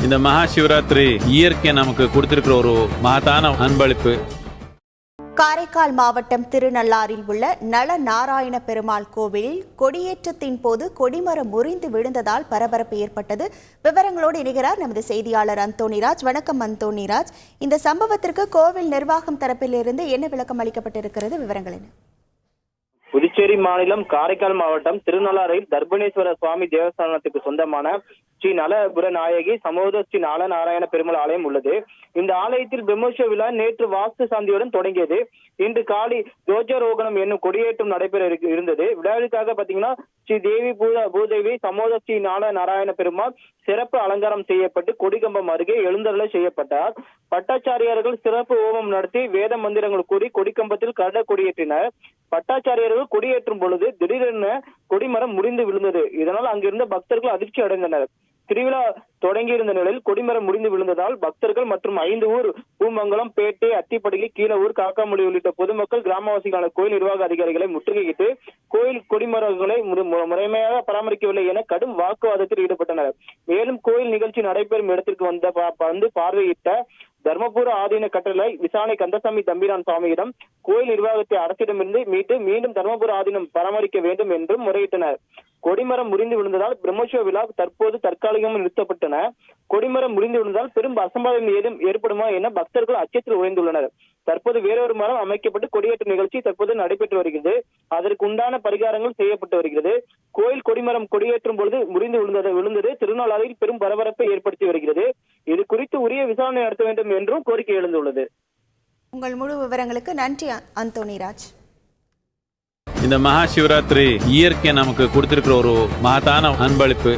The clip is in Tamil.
இந்த மகா சிவராத்திரி இயற்கை நமக்கு கொடுத்திருக்கிற ஒரு மகத்தான அன்பளிப்பு. காரைக்கால் மாவட்டம் திருநள்ளாறில் உள்ள நல நாராயண பெருமாள் கோவிலில் கொடியேற்றத்தின் போது கொடிமரம் முறிந்து விழுந்ததால் பரபரப்பு ஏற்பட்டது. விவரங்களோடு இணைகிறார் நமது செய்தியாளர் அந்தோணிராஜ். வணக்கம் அந்தோணிராஜ். இந்த சம்பவத்திற்கு கோவில் நிர்வாகம் தரப்பிலிருந்து என்ன விளக்கம் அளிக்கப்பட்டிருக்கிறது? விவரங்கள் என்ன? புதுச்சேரி மாநிலம் காரைக்கால் மாவட்டம் திருநள்ளாறில் தர்பணேஸ்வர சுவாமி தேவஸ்தானத்துக்கு சொந்தமான ஸ்ரீ நலபுர நாயகி சமோத ஸ்ரீ நல நாராயண பெருமாள் ஆலயம் உள்ளது. இந்த ஆலயத்தில் பிரம்மோற்சவ விழா நேற்று வாஸ்து சாந்தியுடன் தொடங்கியது. இன்று காலை துவஜாரோகணம் என்னும் கொடியேற்றம் நடைபெற இருந்தது. விழாவிற்காக பாத்தீங்கன்னா ஸ்ரீ தேவி பூதேவி சமோத ஸ்ரீ நல நாராயண பெருமாள் சிறப்பு அலங்காரம் செய்யப்பட்டு கொடிகம்பம் அருகே எழுந்தருளை செய்யப்பட்டார். பட்டாச்சாரியார்கள் சிறப்பு ஹோமம் நடத்தி வேத மந்திரங்கள் கூறி கொடிக்கம்பத்தில் கட கொடியேற்றினர். பட்டாச்சாரியர்கள் கொடியேற்றும் பொழுது திடீரென கொடிமரம் முறிந்து விழுந்தது. இதனால் அங்கிருந்த பக்தர்கள் அதிர்ச்சி அடைந்தனர். திருவிழா தொடங்கியிருந்த நிலையில் கொடிமரம் முறிந்து விழுந்ததால் பக்தர்கள் மற்றும் 5 ஊர் பூமங்கலம், பேட்டை, அத்திப்படிகை, கீழவூர், காக்காமொழி உள்ளிட்ட பொதுமக்கள் கிராமவாசிகளான கோயில் நிர்வாக அதிகாரிகளை முற்றுகையிட்டு கோயில் கொடிமரங்களை முறைமையாக பராமரிக்கவில்லை என கடும் வாக்குவாதத்தில் ஈடுபட்டனர். மேலும் கோயில் நிகழ்ச்சி நடைபெறும் இடத்திற்கு வந்து பார்வையிட்ட தர்மபுர ஆதீன கட்டளை விசாரணை கந்தசாமி தம்பிரான் சுவாமியிடம் கோயில் நிர்வாகத்தை அரசிடமிருந்து மீட்டு மீண்டும் தர்மபுர ஆதீனம் பராமரிக்க வேண்டும் என்றும் முறையிட்டனர். கொடிமரம் முறிந்து விழுந்ததால் பிரம்மோற்சவ விழா தற்போது தற்காலிகமாக நிறுத்தப்பட்டன. கொடிமரம் முறிந்து விழுந்ததால் பெரும் அசம்பாவிதம் ஏதும் ஏற்படுமா என பக்தர்கள் அச்சத்தில் உறைந்துள்ளனர். தற்போது வேறொரு மரம் அமைக்கப்பட்டு கொடியேற்ற நிகழ்ச்சி தற்போது நடைபெற்று வருகிறது. அதற்கு உண்டான பரிகாரங்கள் செய்யப்பட்டு வருகிறது. கோயில் கொடிமரம் கொடியேற்றும் பொழுது முறிந்து விழுந்தது திருநாளாறில் பெரும் பரபரப்பை ஏற்படுத்தி வருகிறது. இது குறித்து உரிய விசாரணை நடத்த வேண்டும் என்றும் கோரிக்கை எழுந்துள்ளது. உங்கள் முழு விவரங்களுக்கு நன்றி அந்தோணிராஜ். இந்த மகா சிவராத்திரி இயற்கை நமக்கு கொடுத்திருக்கிற ஒரு மகத்தான அன்பளிப்பு.